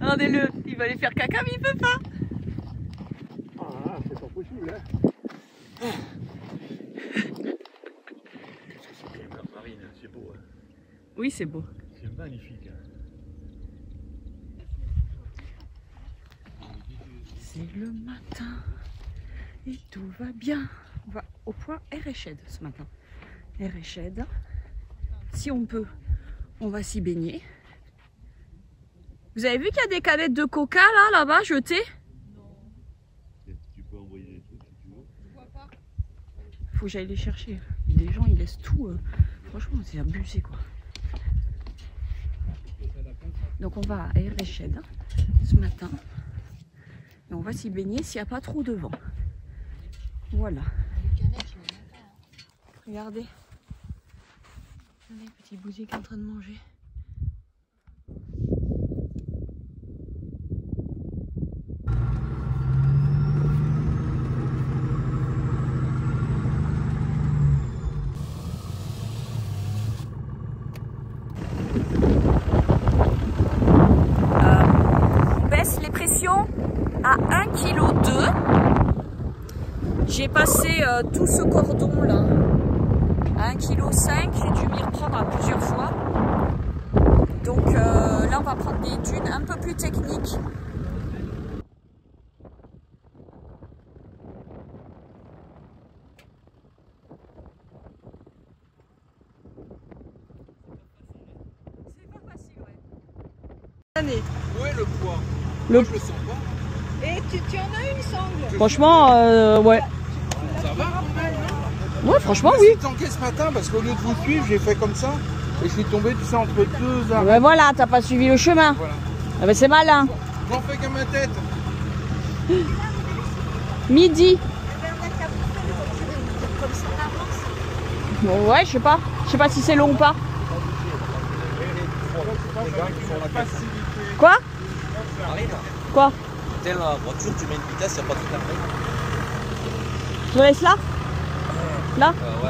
Regardez-le, il va aller faire caca mais il peut pas. Ah, c'est pas possible, hein. C'est quand même la marine, c'est beau. Hein. Oui, c'est beau. C'est magnifique. Hein. C'est le matin et tout va bien. On va au point Erechedd ce matin. Erechedd. Si on peut, on va s'y baigner. Vous avez vu qu'il y a des canettes de coca là-bas, jetées? Non. Tu peux envoyer des trucs si tu veux. Je vois pas. Faut que j'aille les chercher. Les gens, ils laissent tout. Franchement, c'est abusé quoi. Donc on va à Erechedd ce matin. Et on va s'y baigner s'il n'y a pas trop de vent. Voilà. Regardez. Regardez, petit bousier qui est en train de manger. On baisse les pressions à 1,2 kg. J'ai passé tout ce cordon là à 1,5 kg. J'ai dû m'y reprendre à plusieurs fois. Donc là on va prendre des dunes un peu plus techniques. C'est pas facile, ouais. Où est le poids? Le... Moi, je le sens pas. Et tu en as une sangle? Franchement, ouais. Ça va? Ouais, franchement, Moi, oui. je suis tanké ce matin parce qu'au lieu de vous suivre, j'ai fait comme ça. Et je suis tombé, tu sais, entre deux arbres. Ben voilà, t'as pas suivi le chemin. Voilà. Ah ben c'est malin. J'en fais qu'à ma tête. Midi. On a qu'à comme ça on avance. Bon, ouais, je sais pas. Je sais pas si c'est long ou pas. Quoi? Marine, Quoi? t'es la voiture, tu mets une vitesse, il n'y a pas de temps. Je te laisse là? Là? Ouais.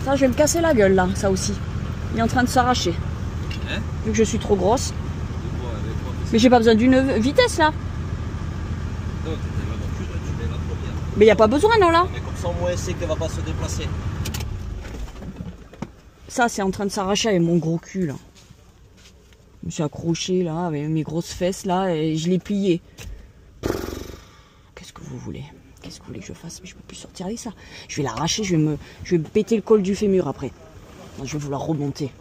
Ça, je vais me casser la gueule là, ça aussi. Il est en train de s'arracher. Hein? Vu que je suis trop grosse. Mais j'ai pas besoin d'une vitesse là. Non, t'es la voiture, tu mets la première. Mais il n'y a pas besoin non là. Mais comme ça, au moins, c'est qu'elle va pas se déplacer. Ça, c'est en train de s'arracher avec mon gros cul là. Je me suis accroché là avec mes grosses fesses là et je l'ai plié. Qu'est-ce que vous voulez? Qu'est-ce que vous voulez que je fasse? Mais je peux plus sortir avec ça. Je vais l'arracher, je vais me péter le col du fémur après. Je vais vouloir remonter.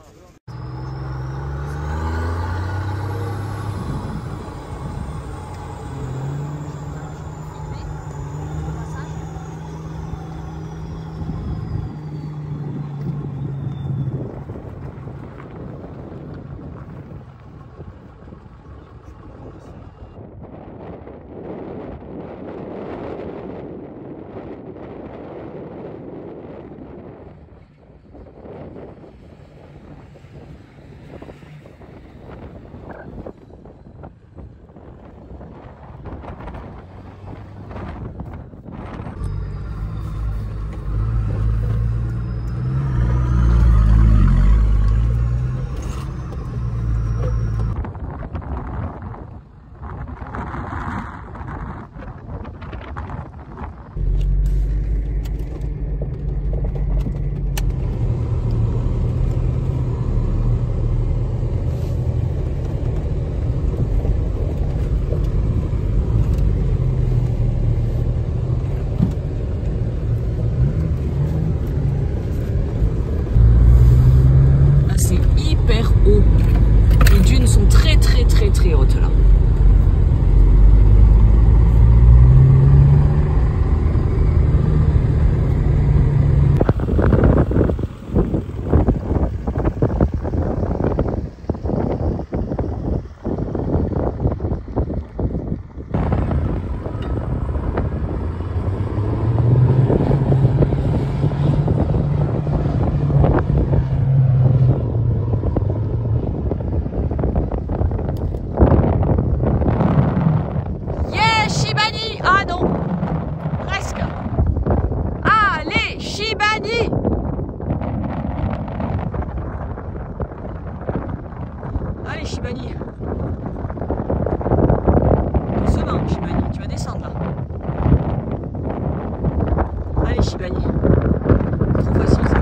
Allez, Chibani. Trop facile, ça.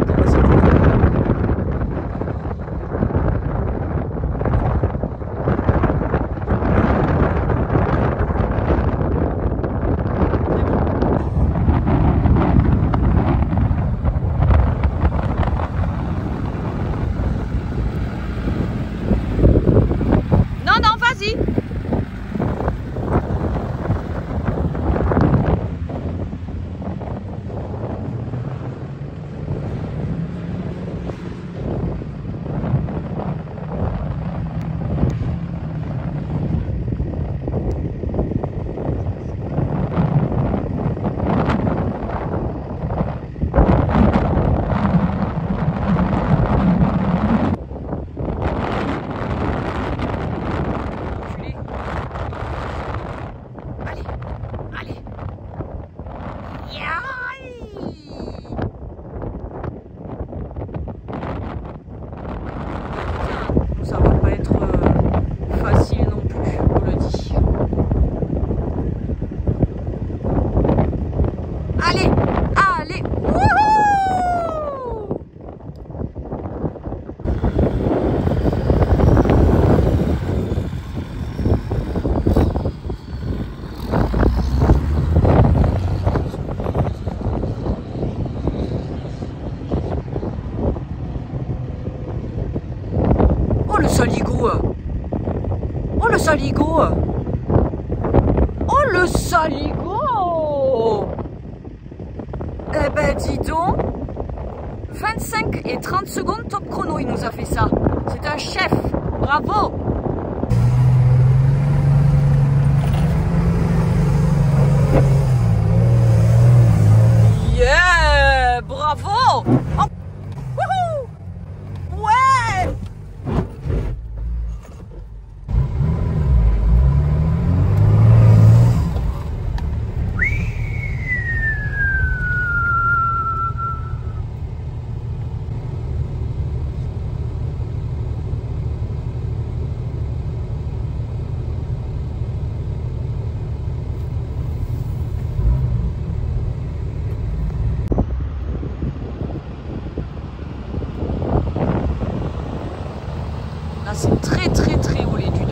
Trop facile. Ça va pas être facile non plus, je vous le dis. Allez, allez, wouhou! Oh le saligo! Oh le saligo! Oh le saligo! Eh ben dis donc, 25 et 30 secondes top chrono, il nous a fait ça. C'est un chef, bravo! Yeah! Bravo! Oh. Wouhou! Ouais! Là, c'est très haut les dunes.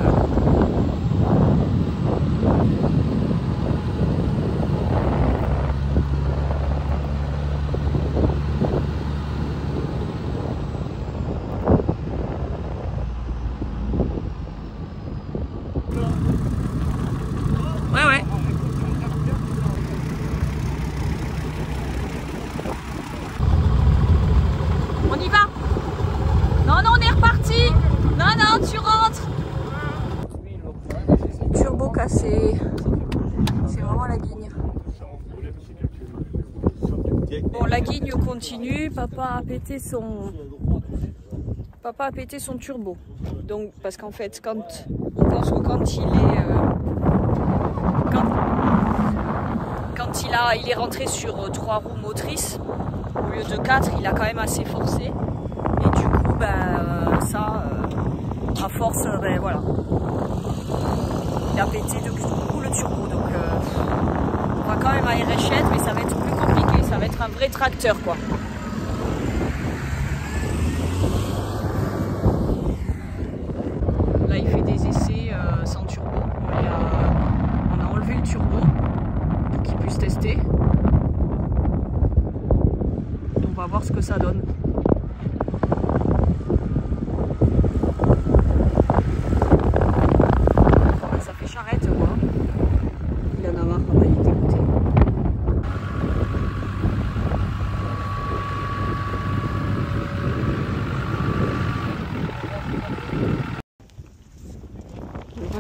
Ouais. On y va? Non, on est reparti. Non, tu rentres. Turbo cassé. C'est vraiment la guigne. Bon, la guigne continue. Papa a pété son turbo. Donc, parce qu'en fait, on pense que quand il est rentré sur 3 roues motrices, au lieu de 4, il a quand même assez forcé. Et du coup, à force, voilà. Il a pété de tout le turbo, donc on va quand même à Erechette, mais ça va être plus compliqué, ça va être un vrai tracteur, quoi. Là, il fait des essais sans turbo. On a enlevé le turbo pour qu'il puisse tester. On va voir ce que ça donne.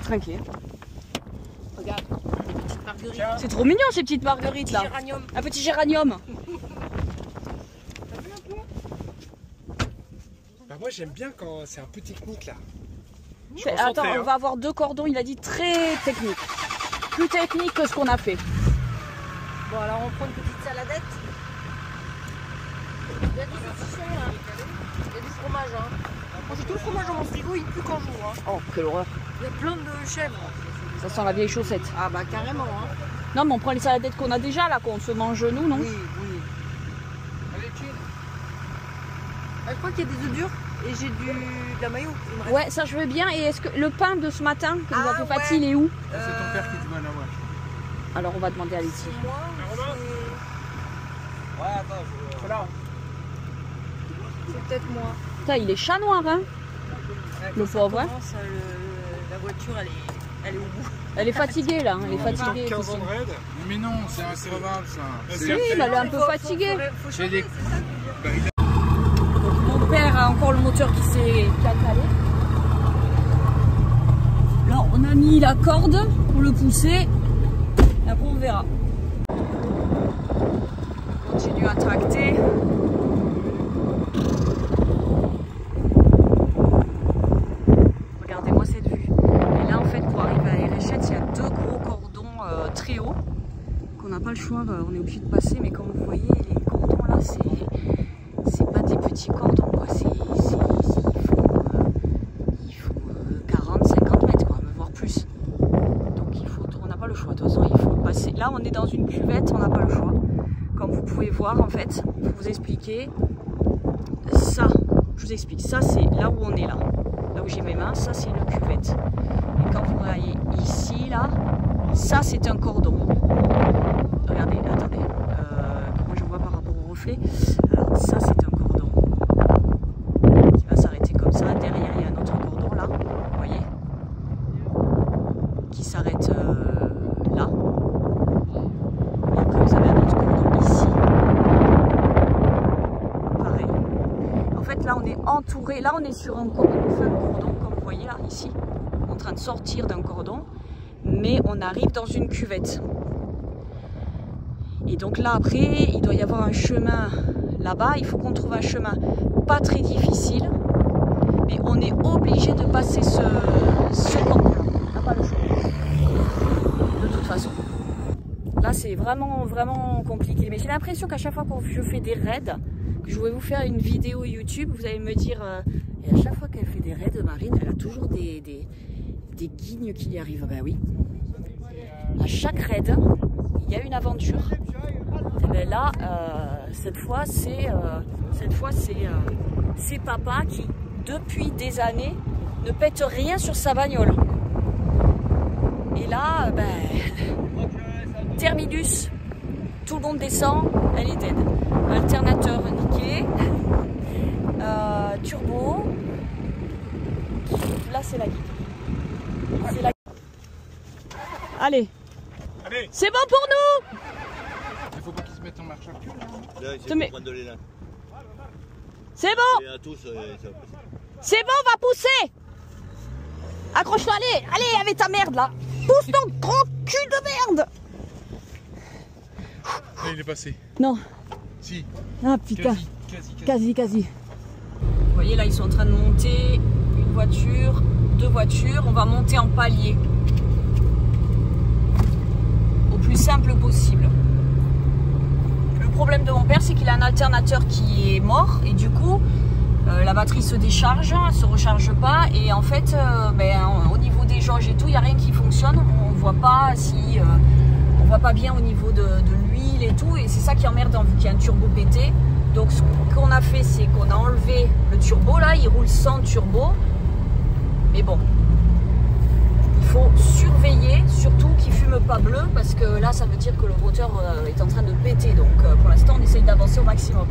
Tranquille. Regarde, petite marguerite. C'est trop mignon ces petites marguerites là. Géranium. Un petit géranium. T'as vu un peu? Bah moi j'aime bien quand c'est un peu technique là. Attends, on va avoir 2 cordons, il a dit très technique. Plus technique que ce qu'on a fait. Bon alors on prend une petite saladette. Il y a des saucissons là. Il y a du fromage hein. Moi j'ai tout le fromage dans mon frigo, il pue quand j'ouvre hein. Oh, quelle horreur. Il y a plein de chèvres. Ça sent la vieille chaussette. Ah bah carrément hein. Non, mais on prend les salades qu'on a déjà là, qu'on se mange nous, non? Oui, oui. Allez, chill. Ah, je crois qu'il y a des œufs durs et j'ai de la mayo. il me reste. Ouais, ça je veux bien. Et est-ce que le pain de ce matin que nous Ah, a fait ouais. Fatih, il est où? C'est ton père qui doit l'avoir. Alors on va demander à Letty. C'est moi ou c'est... Ouais, attends, Voilà. C'est peut-être moi. Putain, il est chat noir, hein? Le Quand ça pauvre, hein. commence, la voiture, elle est au bout. Elle est fatiguée là, elle est fatiguée. 15 ans Christine. de raid. Mais non, c'est incroyable ça. C'est- Oui, mais elle est un peu fatiguée. Faut J'ai changer, des- c'est ça que je veux dire. Mon père a encore le moteur qui s'est calé. Là, on a mis la corde pour le pousser. Et après, on verra. On continue à tracter. Regardez-moi cette vue. Et là, en fait, pour arriver à Erechette, il y a deux gros cordons très hauts qu'on n'a pas le choix. On est obligé de passer, mais comme vous voyez, les cordons là, c'est pas des petits cordons, quoi. Il faut 40, 50 mètres, quoi, voire plus. Donc on n'a pas le choix. De toute façon, il faut passer. Là, on est dans une cuvette, on n'a pas le choix. Comme vous pouvez voir, en fait, pour vous expliquer, ça, je vous explique, ça c'est là où on est là. Là où j'ai mes mains, ça c'est une cuvette. Et quand vous voyez ici, là, ça c'est un cordon. Regardez, attendez, comment je vois par rapport au reflet. Alors ça c'est un cordon qui va s'arrêter comme ça. Derrière il y a un autre cordon là, vous voyez, qui s'arrête là. Et après vous avez un autre cordon ici. Pareil. En fait là on est entouré, là on est sur un cordon, comme vous voyez là, ici. En train de sortir d'un cordon, mais on arrive dans une cuvette. Et donc là après, il doit y avoir un chemin là-bas, il faut qu'on trouve un chemin pas très difficile, mais on est obligé de passer ce cordon-là. On n'a pas le choix. De toute façon. Là c'est vraiment compliqué. Mais j'ai l'impression qu'à chaque fois que je fais des raids, que je vais vous faire une vidéo YouTube, vous allez me dire, et à chaque fois qu'elle fait des raids, Marine, elle a toujours des guignes qui lui arrivent. Ben oui. À chaque raid, il y a une aventure. Et ben là, cette fois, c'est papa qui, depuis des années, ne pète rien sur sa bagnole. Et là, ben, terminus, tout le monde descend, elle est dead. Alternateur niqué, turbo, là c'est la guide. C'est la... Allez, Allez. c'est bon pour nous. Il faut pas qu'ils se mettent en marche à cul. Là, il Te mets- faut prendre de l'élan. C'est bon, Et à tous, ça va passer. c'est bon, on va pousser. Accroche-toi, allez avec ta merde là. Pousse ton gros cul de merde. Là, il est passé. Non, Si. ah putain, Quasi. quasi. Vous voyez là, ils sont en train de monter une voiture, deux voitures. On va monter en palier. Au plus simple possible. Le problème de mon père, c'est qu'il a un alternateur qui est mort et du coup, la batterie se décharge, se recharge pas et en fait, au niveau des jauges et tout, il n'y a rien qui fonctionne. On voit pas si, on voit pas bien au niveau de l'huile et tout et c'est ça qui est emmerdant vu qu'il y a un turbo pété. Donc ce qu'on a fait, c'est qu'on a enlevé le turbo là, il roule sans turbo, mais bon. Il faut surveiller, surtout qu'il ne fume pas bleu, parce que là, ça veut dire que le moteur est en train de péter. Donc, pour l'instant, on essaye d'avancer au maximum.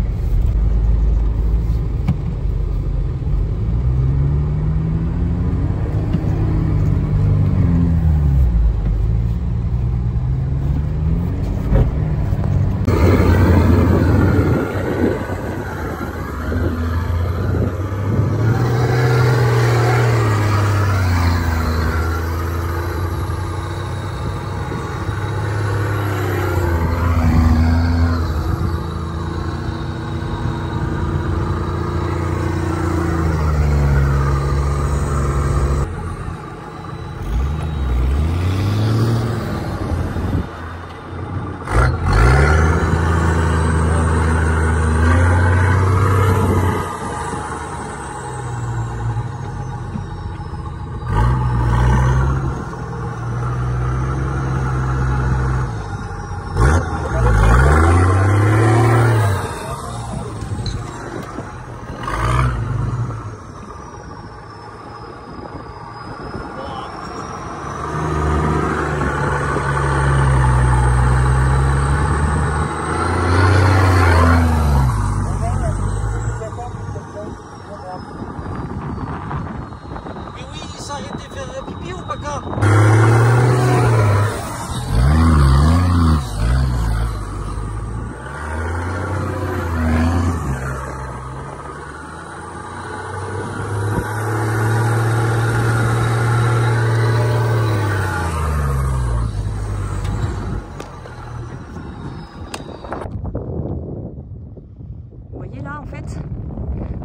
en fait,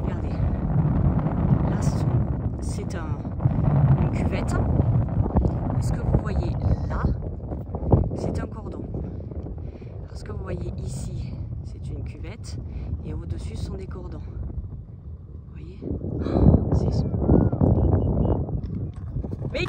regardez, là c'est une cuvette. Et ce que vous voyez là, c'est un cordon. Alors, ce que vous voyez ici, c'est une cuvette. Et au-dessus, ce sont des cordons. Vous voyez? Oh, c'est... Mais...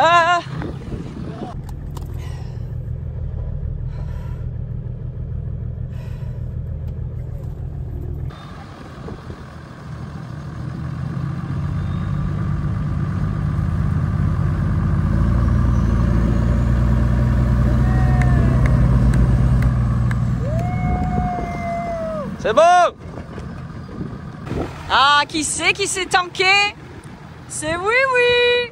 Ah! C'est bon! Ah, qui c'est qui s'est tanké? C'est oui, oui!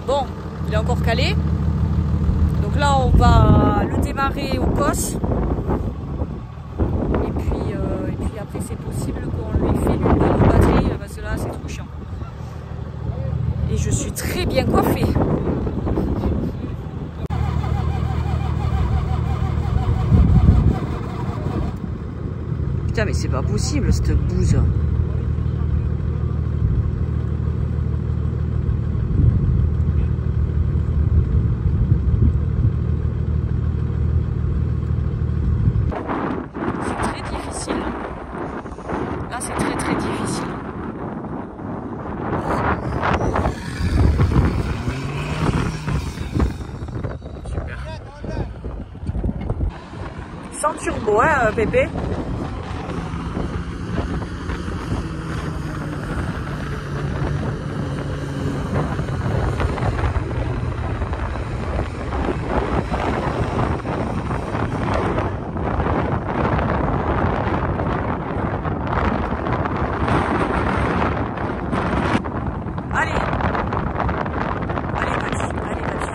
Bon, il est encore calé. Donc là, on va le démarrer au COS. Et puis après, c'est possible qu'on lui file une bonne batterie parce que là, c'est trop chiant. Et je suis très bien coiffée. Putain, mais c'est pas possible cette bouse. Sans turbo, hein, Pépé? Allez! Allez, vas-y, allez, vas-y.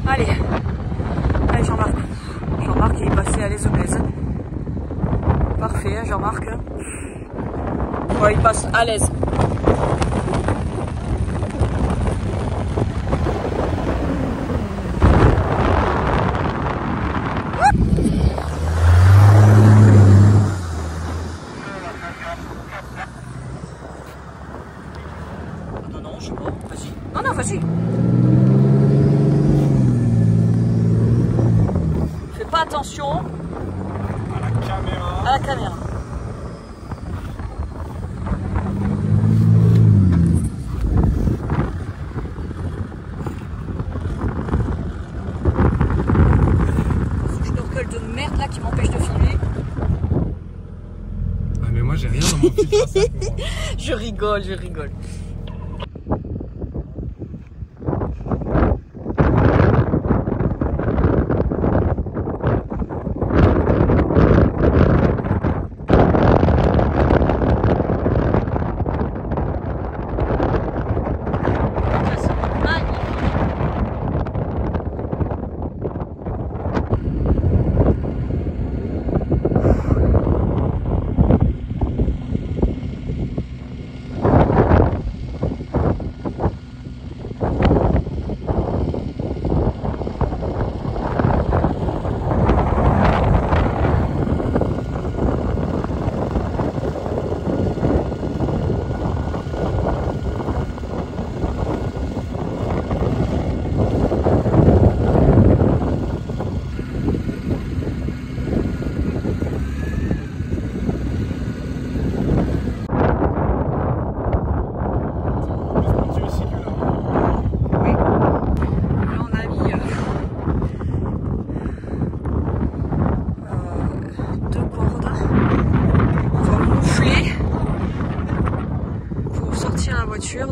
Allez, allez Jean-Marc. Jean-Marc il est passé à l'aise. Parfait, hein, Jean-Marc. Ouais, il passe à l'aise. Non, je sais pas, vas-y. Non, vas-y. attention À la caméra. à la caméra. Ce snorkel de merde là qui m'empêche de filmer. Ah mais moi j'ai rien dans mon filtre à sac, moi. Je rigole, je rigole.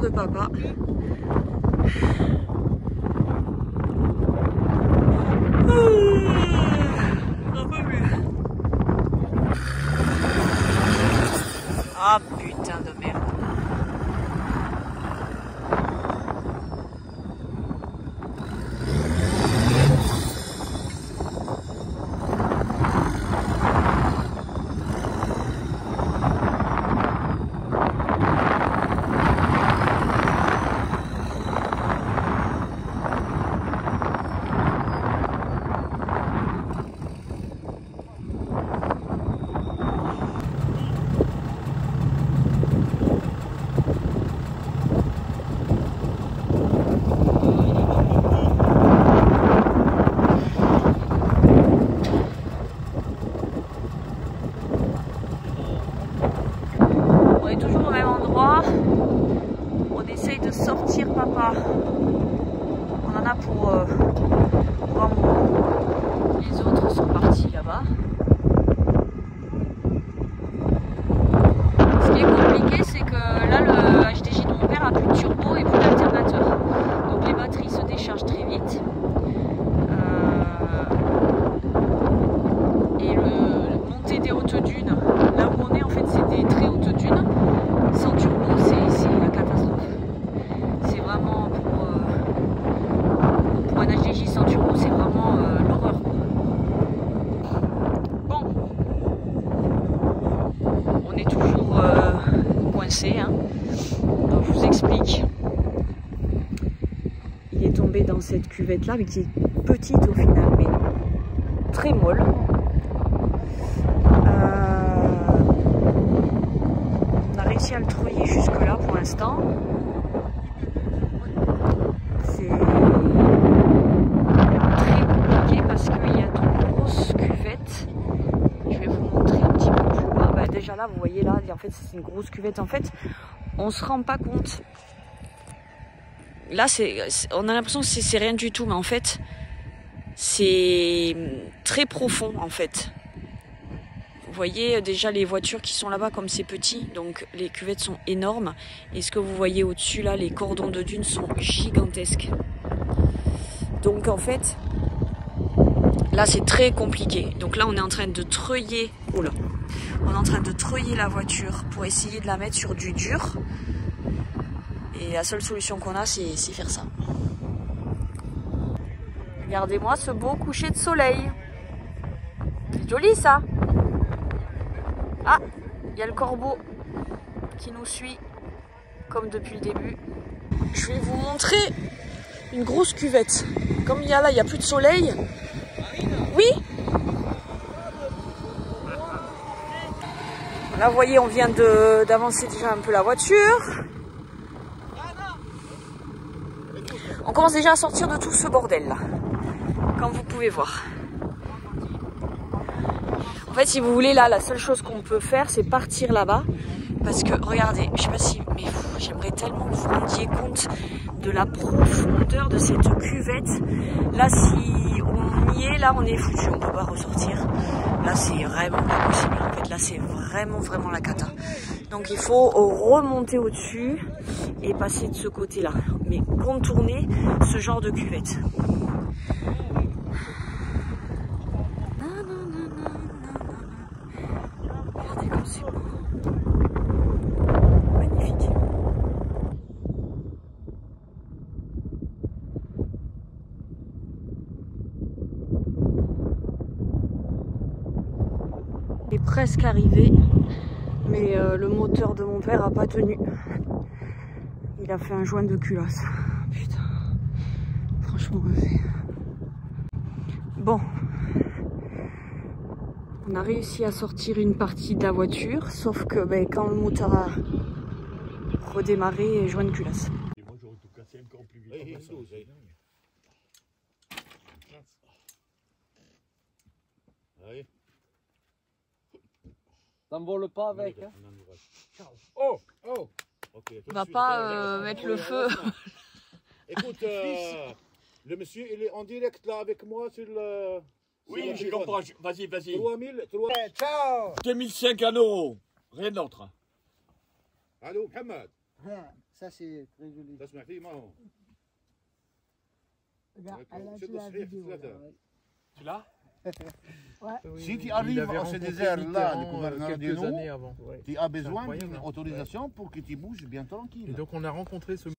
De papa. Ah putain de merde. On essaye de sortir papa. On en a pour 3 mois. Les autres sont partis là-bas. Ce qui est compliqué, c'est que là le HDJ de mon père a plus de turbo et plus d'alternateur. Donc les batteries se déchargent très vite. Et le montée des hautes dunes, là où on est en fait c'est des très hautes dunes. Sans turbo, c'est la catastrophe. C'est vraiment pour un HDJ sans turbo, c'est vraiment l'horreur. Bon, on est toujours coincé. Hein. Donc je vous explique. Il est tombé dans cette cuvette là, mais qui est petite au final, mais très molle. À le trouiller jusque là pour l'instant. C'est très compliqué parce qu'il y a de grosses cuvettes. Je vais vous montrer un petit peu plus bas. Bah, déjà là vous voyez là, en fait c'est une grosse cuvette. En fait on se rend pas compte. Là on a l'impression que c'est rien du tout, mais en fait c'est très profond en fait. Vous voyez déjà les voitures qui sont là-bas comme c'est petit, donc les cuvettes sont énormes. Et ce que vous voyez au-dessus là, les cordons de dunes sont gigantesques. Donc en fait, là c'est très compliqué. Donc là on est en train de treuiller, on est en train de treuiller la voiture pour essayer de la mettre sur du dur. Et la seule solution qu'on a c'est faire ça. Regardez-moi ce beau coucher de soleil. C'est joli ça. Ah, il y a le corbeau qui nous suit comme depuis le début. Je vais vous montrer une grosse cuvette. Comme il y a là, il n'y a plus de soleil. Oui. Là, vous voyez, on vient d'avancer déjà un peu la voiture. On commence déjà à sortir de tout ce bordel là, comme vous pouvez voir. En fait, si vous voulez, là, la seule chose qu'on peut faire, c'est partir là-bas. Parce que, regardez, je sais pas si... Mais j'aimerais tellement que vous vous rendiez compte de la profondeur de cette cuvette. Là, si on y est, là, on est foutu. On peut pas ressortir. Là, c'est vraiment pas possible. En fait, là, c'est vraiment la cata. Donc, il faut remonter au-dessus et passer de ce côté-là. Mais contourner ce genre de cuvette. Regardez comme c'est beau. Magnifique. Il est presque arrivé, mais le moteur de mon père a pas tenu. Il a fait un joint de culasse. Putain, franchement. Bon, on a réussi à sortir une partie de la voiture, sauf que quand le moteur a redémarré, joint de culasse. Moi j'aurais tout cassé encore plus vite. Allez. T'envoles pas avec, hein? Oh, oh. Okay, On va pas mettre le feu. Écoute, le monsieur, il est en direct là avec moi sur le... Oui, je comprends. Vas-y. 3000, 3... Ciao. 2005 en euros. Rien d'autre. Allô, Mohamed. Ça c'est très joli. تسمع فيه ما هو Regarde, elle a شد vu la الصحيح vidéo. ثلاثة. là, ouais. Tu l'as? Si tu Il arrives avait à ce rencontré désert-là, le Mitterrand, gouverneur quelques Dienot, années avant. tu as besoin incroyable, d'une hein. autorisation pour que tu bouges bien tranquille. Et donc on a rencontré ce